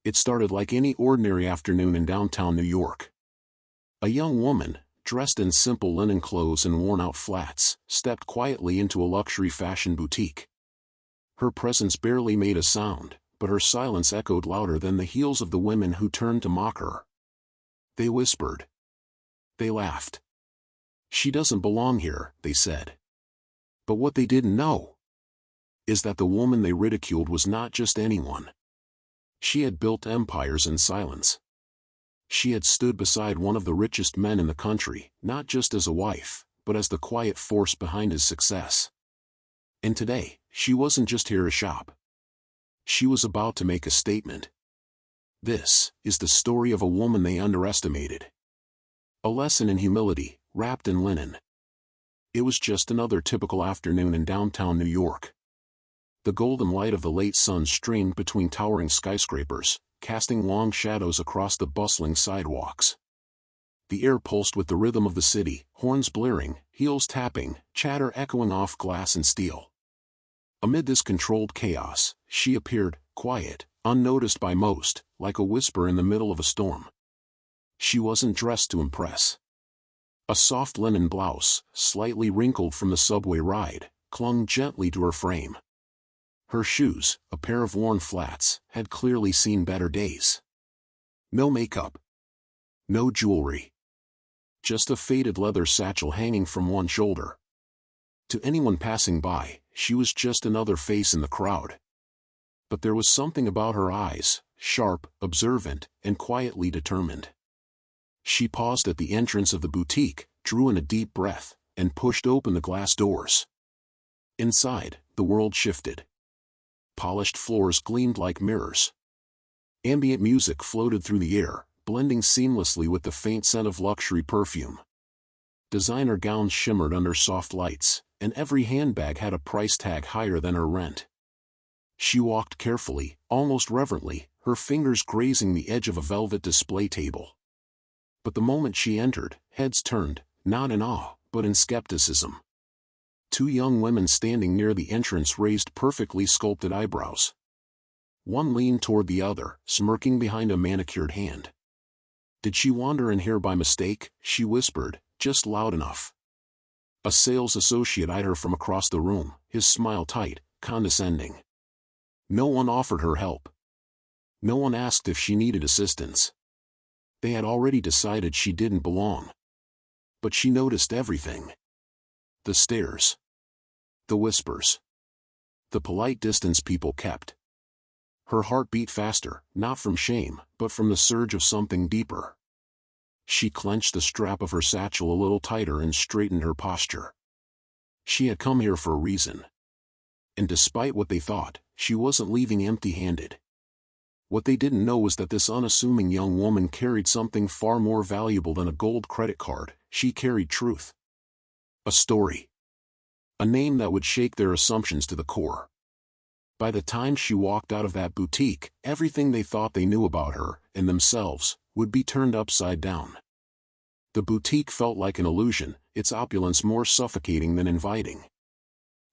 It started like any ordinary afternoon in downtown New York. A young woman, dressed in simple linen clothes and worn-out flats, stepped quietly into a luxury fashion boutique. Her presence barely made a sound, but her silence echoed louder than the heels of the women who turned to mock her. They whispered. They laughed. "She doesn't belong here," they said. But what they didn't know is that the woman they ridiculed was not just anyone. She had built empires in silence. She had stood beside one of the richest men in the country, not just as a wife, but as the quiet force behind his success. And today, she wasn't just here to shop. She was about to make a statement. This is the story of a woman they underestimated. A lesson in humility, wrapped in linen. It was just another typical afternoon in downtown New York. The golden light of the late sun streamed between towering skyscrapers, casting long shadows across the bustling sidewalks. The air pulsed with the rhythm of the city, horns blaring, heels tapping, chatter echoing off glass and steel. Amid this controlled chaos, she appeared, quiet, unnoticed by most, like a whisper in the middle of a storm. She wasn't dressed to impress. A soft linen blouse, slightly wrinkled from the subway ride, clung gently to her frame. Her shoes, a pair of worn flats, had clearly seen better days. No makeup. No jewelry. Just a faded leather satchel hanging from one shoulder. To anyone passing by, she was just another face in the crowd. But there was something about her eyes, sharp, observant, and quietly determined. She paused at the entrance of the boutique, drew in a deep breath, and pushed open the glass doors. Inside, the world shifted. Polished floors gleamed like mirrors. Ambient music floated through the air, blending seamlessly with the faint scent of luxury perfume. Designer gowns shimmered under soft lights, and every handbag had a price tag higher than her rent. She walked carefully, almost reverently, her fingers grazing the edge of a velvet display table. But the moment she entered, heads turned, not in awe, but in skepticism. Two young women standing near the entrance raised perfectly sculpted eyebrows. One leaned toward the other, smirking behind a manicured hand. "Did she wander in here by mistake?" she whispered, just loud enough. A sales associate eyed her from across the room, his smile tight, condescending. No one offered her help. No one asked if she needed assistance. They had already decided she didn't belong. But she noticed everything. The stares. The whispers. The polite distance people kept. Her heart beat faster, not from shame, but from the surge of something deeper. She clenched the strap of her satchel a little tighter and straightened her posture. She had come here for a reason. And despite what they thought, she wasn't leaving empty-handed. What they didn't know was that this unassuming young woman carried something far more valuable than a gold credit card. She carried truth. A story. A name that would shake their assumptions to the core. By the time she walked out of that boutique, everything they thought they knew about her, and themselves, would be turned upside down. The boutique felt like an illusion, its opulence more suffocating than inviting.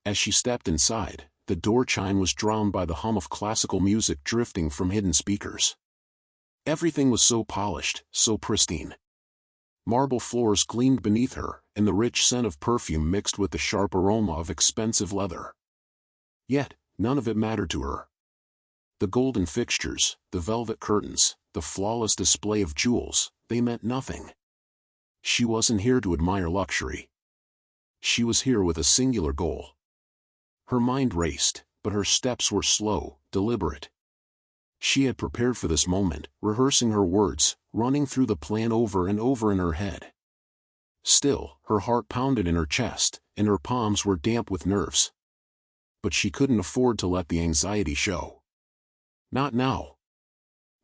As she stepped inside, the door chime was drowned by the hum of classical music drifting from hidden speakers. Everything was so polished, so pristine. Marble floors gleamed beneath her, and the rich scent of perfume mixed with the sharp aroma of expensive leather. Yet, none of it mattered to her. The golden fixtures, the velvet curtains, the flawless display of jewels, they meant nothing. She wasn't here to admire luxury. She was here with a singular goal. Her mind raced, but her steps were slow, deliberate. She had prepared for this moment, rehearsing her words, running through the plan over and over in her head. Still, her heart pounded in her chest, and her palms were damp with nerves. But she couldn't afford to let the anxiety show. Not now.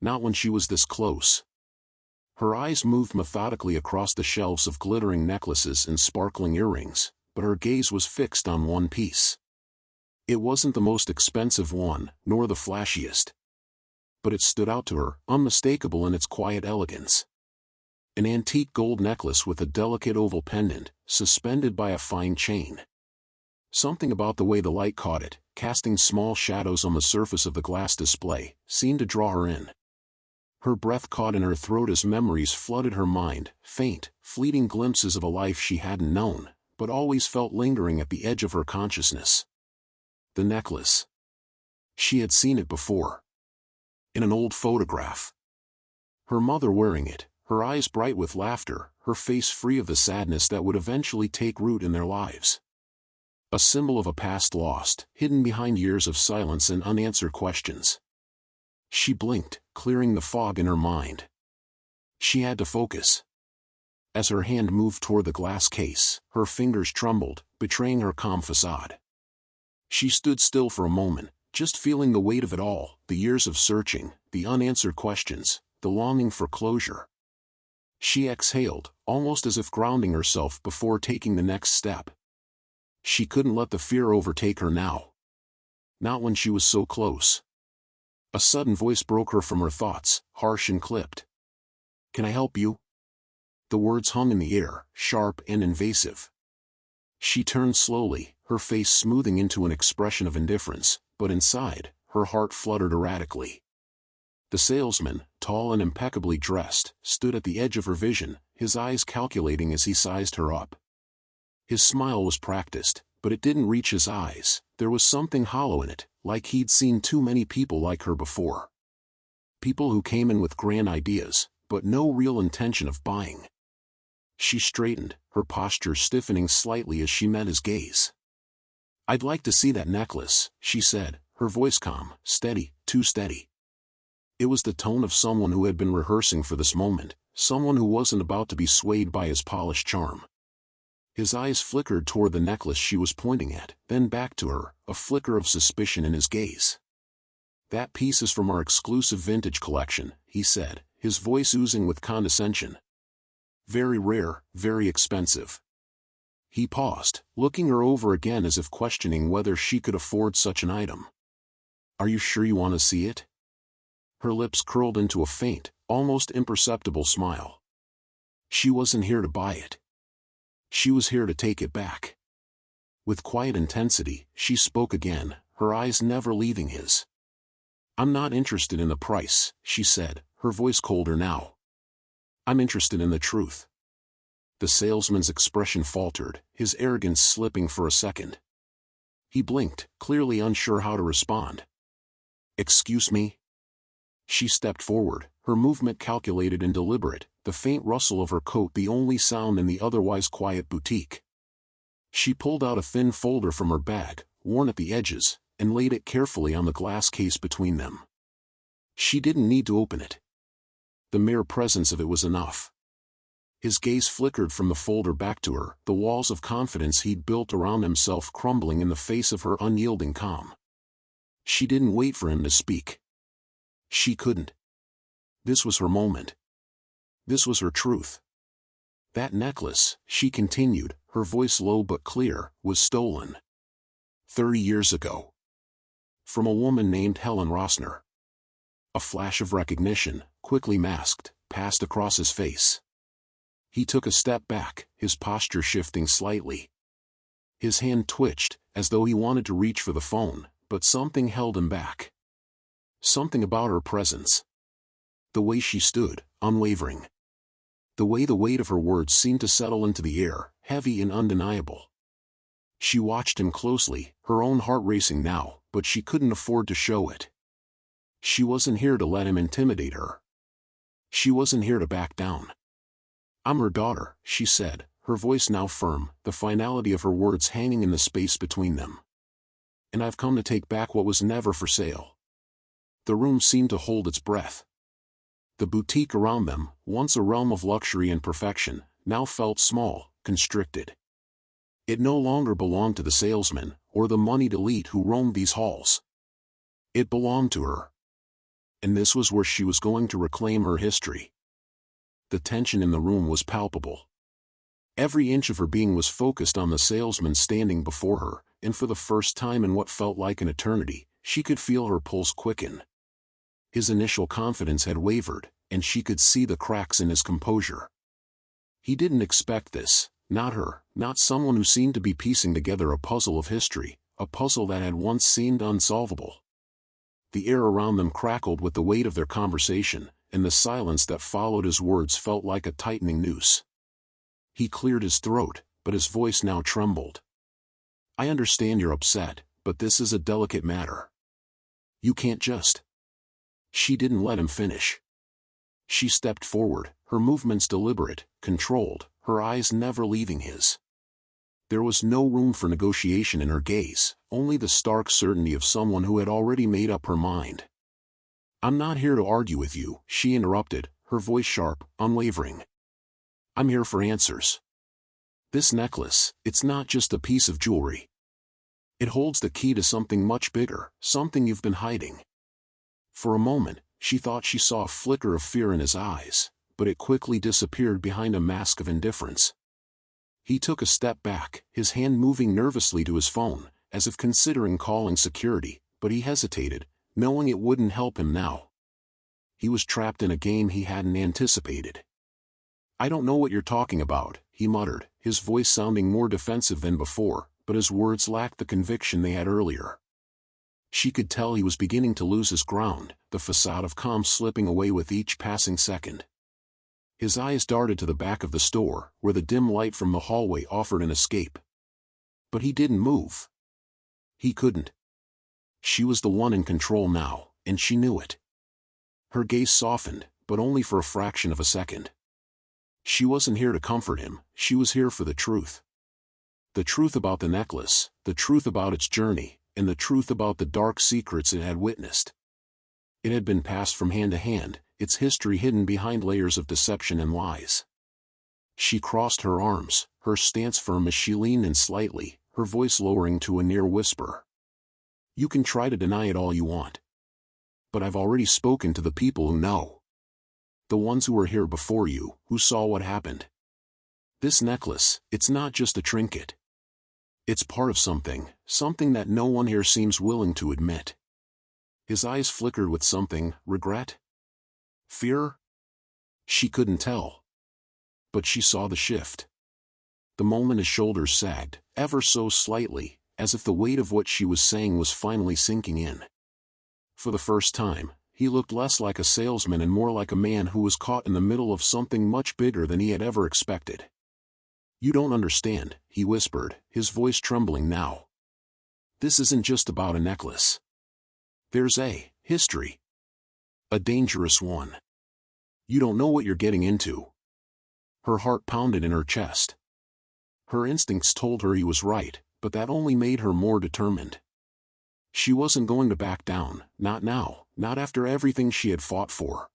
Not when she was this close. Her eyes moved methodically across the shelves of glittering necklaces and sparkling earrings, but her gaze was fixed on one piece. It wasn't the most expensive one, nor the flashiest. But it stood out to her, unmistakable in its quiet elegance. An antique gold necklace with a delicate oval pendant, suspended by a fine chain. Something about the way the light caught it, casting small shadows on the surface of the glass display, seemed to draw her in. Her breath caught in her throat as memories flooded her mind, faint, fleeting glimpses of a life she hadn't known, but always felt lingering at the edge of her consciousness. The necklace. She had seen it before. In an old photograph. Her mother wearing it, her eyes bright with laughter, her face free of the sadness that would eventually take root in their lives. A symbol of a past lost, hidden behind years of silence and unanswered questions. She blinked, clearing the fog in her mind. She had to focus. As her hand moved toward the glass case, her fingers trembled, betraying her calm facade. She stood still for a moment, just feeling the weight of it all, the years of searching, the unanswered questions, the longing for closure. She exhaled, almost as if grounding herself before taking the next step. She couldn't let the fear overtake her now. Not when she was so close. A sudden voice broke her from her thoughts, harsh and clipped. "Can I help you?" The words hung in the air, sharp and invasive. She turned slowly, her face smoothing into an expression of indifference, but inside, her heart fluttered erratically. The salesman, tall and impeccably dressed, stood at the edge of her vision, his eyes calculating as he sized her up. His smile was practiced, but it didn't reach his eyes. There was something hollow in it, like he'd seen too many people like her before. People who came in with grand ideas, but no real intention of buying. She straightened, her posture stiffening slightly as she met his gaze. "I'd like to see that necklace," she said, her voice calm, steady, too steady. It was the tone of someone who had been rehearsing for this moment, someone who wasn't about to be swayed by his polished charm. His eyes flickered toward the necklace she was pointing at, then back to her, a flicker of suspicion in his gaze. "That piece is from our exclusive vintage collection," he said, his voice oozing with condescension. "Very rare, very expensive." He paused, looking her over again as if questioning whether she could afford such an item. "Are you sure you want to see it?" Her lips curled into a faint, almost imperceptible smile. She wasn't here to buy it. She was here to take it back. With quiet intensity, she spoke again, her eyes never leaving his. "I'm not interested in the price," she said, her voice colder now. "I'm interested in the truth." The salesman's expression faltered, his arrogance slipping for a second. He blinked, clearly unsure how to respond. "Excuse me?" She stepped forward, her movement calculated and deliberate, the faint rustle of her coat the only sound in the otherwise quiet boutique. She pulled out a thin folder from her bag, worn at the edges, and laid it carefully on the glass case between them. She didn't need to open it. The mere presence of it was enough. His gaze flickered from the folder back to her, the walls of confidence he'd built around himself crumbling in the face of her unyielding calm. She didn't wait for him to speak. She couldn't. This was her moment. This was her truth. "That necklace," she continued, her voice low but clear, "was stolen. 30 years ago. From a woman named Helen Rossner." A flash of recognition, quickly masked, passed across his face. He took a step back, his posture shifting slightly. His hand twitched, as though he wanted to reach for the phone, but something held him back. Something about her presence. The way she stood, unwavering. The way the weight of her words seemed to settle into the air, heavy and undeniable. She watched him closely, her own heart racing now, but she couldn't afford to show it. She wasn't here to let him intimidate her. She wasn't here to back down. "I'm her daughter," she said, her voice now firm, the finality of her words hanging in the space between them. "And I've come to take back what was never for sale." The room seemed to hold its breath. The boutique around them, once a realm of luxury and perfection, now felt small, constricted. It no longer belonged to the salesman, or the moneyed elite who roamed these halls. It belonged to her. And this was where she was going to reclaim her history. The tension in the room was palpable. Every inch of her being was focused on the salesman standing before her, and for the first time in what felt like an eternity, she could feel her pulse quicken. His initial confidence had wavered, and she could see the cracks in his composure. He didn't expect this, not her, not someone who seemed to be piecing together a puzzle of history, a puzzle that had once seemed unsolvable. The air around them crackled with the weight of their conversation, and the silence that followed his words felt like a tightening noose. He cleared his throat, but his voice now trembled. "I understand you're upset, but this is a delicate matter. You can't just..." She didn't let him finish. She stepped forward, her movements deliberate, controlled, her eyes never leaving his. There was no room for negotiation in her gaze, only the stark certainty of someone who had already made up her mind. "I'm not here to argue with you," she interrupted, her voice sharp, unwavering. "I'm here for answers. This necklace, it's not just a piece of jewelry. It holds the key to something much bigger, something you've been hiding." For a moment, she thought she saw a flicker of fear in his eyes, but it quickly disappeared behind a mask of indifference. He took a step back, his hand moving nervously to his phone, as if considering calling security, but he hesitated, knowing it wouldn't help him now. He was trapped in a game he hadn't anticipated. "I don't know what you're talking about," he muttered, his voice sounding more defensive than before, but his words lacked the conviction they had earlier. She could tell he was beginning to lose his ground, the facade of calm slipping away with each passing second. His eyes darted to the back of the store, where the dim light from the hallway offered an escape. But he didn't move. He couldn't. She was the one in control now, and she knew it. Her gaze softened, but only for a fraction of a second. She wasn't here to comfort him, she was here for the truth. The truth about the necklace, the truth about its journey, and the truth about the dark secrets it had witnessed. It had been passed from hand to hand, its history hidden behind layers of deception and lies. She crossed her arms, her stance firm as she leaned in slightly, her voice lowering to a near whisper. "You can try to deny it all you want. But I've already spoken to the people who know. The ones who were here before you, who saw what happened. This necklace, it's not just a trinket. It's part of something, something that no one here seems willing to admit." His eyes flickered with something, regret? Fear? She couldn't tell. But she saw the shift. The moment his shoulders sagged, ever so slightly, as if the weight of what she was saying was finally sinking in. For the first time, he looked less like a salesman and more like a man who was caught in the middle of something much bigger than he had ever expected. "You don't understand," he whispered, his voice trembling now. "This isn't just about a necklace. There's a history. A dangerous one. You don't know what you're getting into." Her heart pounded in her chest. Her instincts told her he was right, but that only made her more determined. She wasn't going to back down, not now, not after everything she had fought for.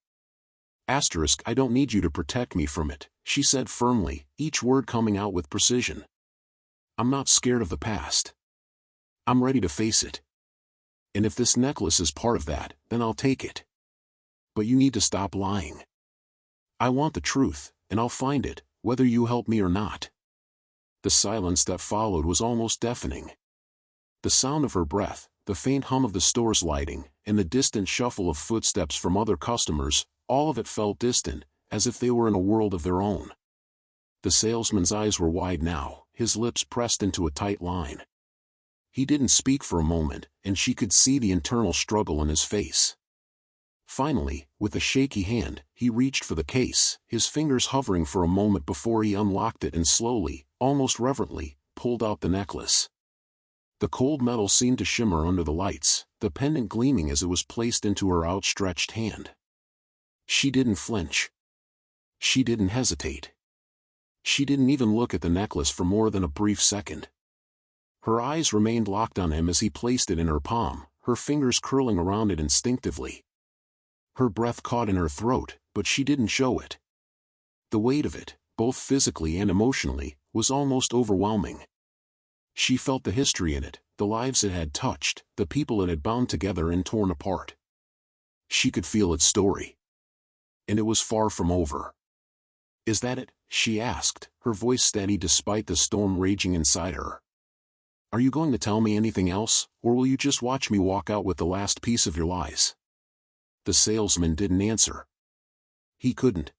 "I don't need you to protect me from it," she said firmly, each word coming out with precision. "I'm not scared of the past. I'm ready to face it. And if this necklace is part of that, then I'll take it. But you need to stop lying. I want the truth, and I'll find it, whether you help me or not." The silence that followed was almost deafening. The sound of her breath, the faint hum of the store's lighting, and the distant shuffle of footsteps from other customers, all of it felt distant, as if they were in a world of their own. The salesman's eyes were wide now, his lips pressed into a tight line. He didn't speak for a moment, and she could see the internal struggle in his face. Finally, with a shaky hand, he reached for the case, his fingers hovering for a moment before he unlocked it and slowly, almost reverently, pulled out the necklace. The cold metal seemed to shimmer under the lights, the pendant gleaming as it was placed into her outstretched hand. She didn't flinch. She didn't hesitate. She didn't even look at the necklace for more than a brief second. Her eyes remained locked on him as he placed it in her palm, her fingers curling around it instinctively. Her breath caught in her throat, but she didn't show it. The weight of it, both physically and emotionally, was almost overwhelming. She felt the history in it, the lives it had touched, the people it had bound together and torn apart. She could feel its story. And it was far from over. "Is that it?" she asked, her voice steady despite the storm raging inside her. "Are you going to tell me anything else, or will you just watch me walk out with the last piece of your lies?" The salesman didn't answer. He couldn't.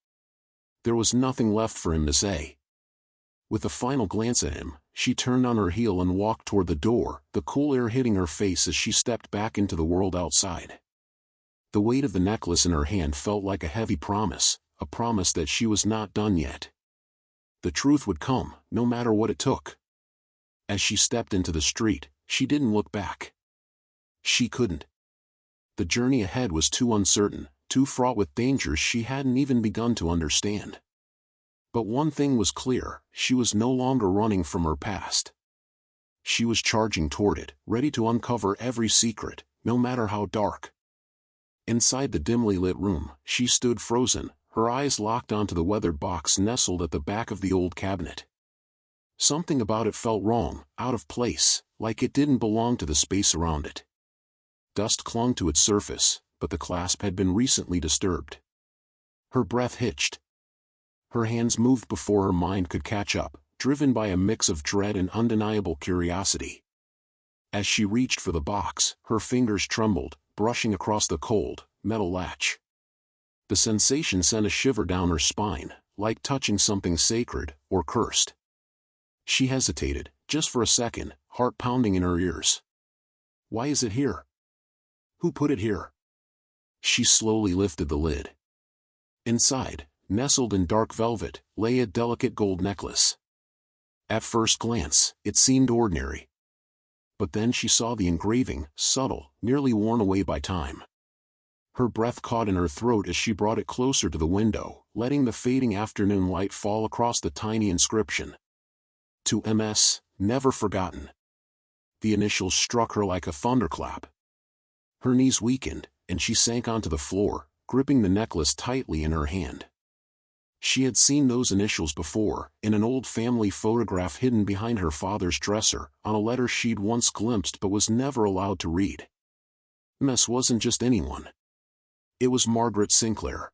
There was nothing left for him to say. With a final glance at him, she turned on her heel and walked toward the door, the cool air hitting her face as she stepped back into the world outside. The weight of the necklace in her hand felt like a heavy promise, a promise that she was not done yet. The truth would come, no matter what it took. As she stepped into the street, she didn't look back. She couldn't. The journey ahead was too uncertain, too fraught with dangers she hadn't even begun to understand. But one thing was clear, she was no longer running from her past. She was charging toward it, ready to uncover every secret, no matter how dark. Inside the dimly lit room, she stood frozen, her eyes locked onto the weathered box nestled at the back of the old cabinet. Something about it felt wrong, out of place, like it didn't belong to the space around it. Dust clung to its surface, but the clasp had been recently disturbed. Her breath hitched. Her hands moved before her mind could catch up, driven by a mix of dread and undeniable curiosity. As she reached for the box, her fingers trembled, brushing across the cold, metal latch. The sensation sent a shiver down her spine, like touching something sacred, or cursed. She hesitated, just for a second, heart pounding in her ears. Why is it here? Who put it here? She slowly lifted the lid. Inside, nestled in dark velvet, lay a delicate gold necklace. At first glance, it seemed ordinary. But then she saw the engraving, subtle, nearly worn away by time. Her breath caught in her throat as she brought it closer to the window, letting the fading afternoon light fall across the tiny inscription. To MS, never forgotten. The initials struck her like a thunderclap. Her knees weakened, and she sank onto the floor, gripping the necklace tightly in her hand. She had seen those initials before, in an old family photograph hidden behind her father's dresser, on a letter she'd once glimpsed but was never allowed to read. MS wasn't just anyone. It was Margaret Sinclair.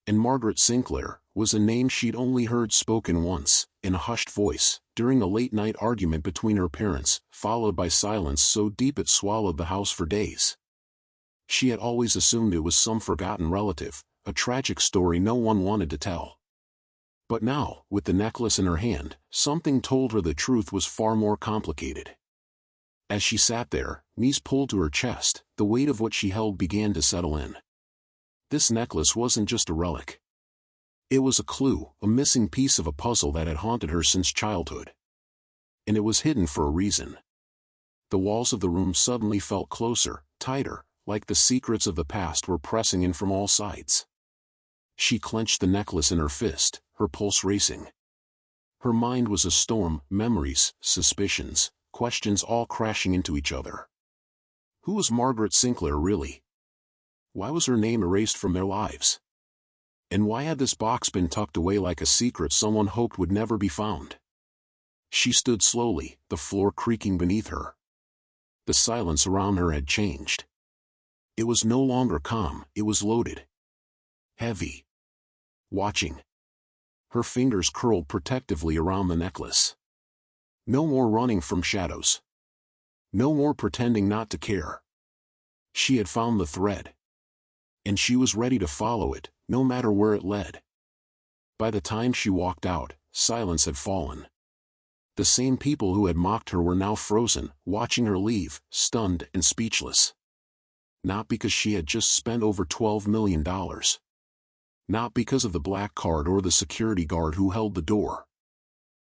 And Margaret Sinclair was a name she'd only heard spoken once, in a hushed voice, during a late-night argument between her parents, followed by silence so deep it swallowed the house for days. She had always assumed it was some forgotten relative, a tragic story no one wanted to tell. But now, with the necklace in her hand, something told her the truth was far more complicated. As she sat there, knees pulled to her chest, the weight of what she held began to settle in. This necklace wasn't just a relic. It was a clue, a missing piece of a puzzle that had haunted her since childhood. And it was hidden for a reason. The walls of the room suddenly felt closer, tighter, like the secrets of the past were pressing in from all sides. She clenched the necklace in her fist, her pulse racing. Her mind was a storm, memories, suspicions, questions all crashing into each other. Who was Margaret Sinclair really? Why was her name erased from their lives? And why had this box been tucked away like a secret someone hoped would never be found? She stood slowly, the floor creaking beneath her. The silence around her had changed. It was no longer calm, it was loaded. Heavy. Watching. Her fingers curled protectively around the necklace. No more running from shadows. No more pretending not to care. She had found the thread. And she was ready to follow it, no matter where it led. By the time she walked out, silence had fallen. The same people who had mocked her were now frozen, watching her leave, stunned and speechless. Not because she had just spent over $12 million. Not because of the black card or the security guard who held the door.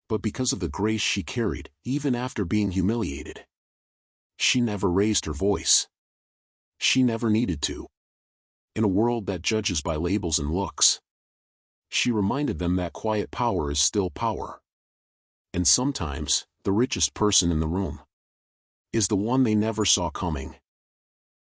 But because of the grace she carried, even after being humiliated. She never raised her voice. She never needed to. In a world that judges by labels and looks. She reminded them that quiet power is still power. And sometimes, the richest person in the room is the one they never saw coming.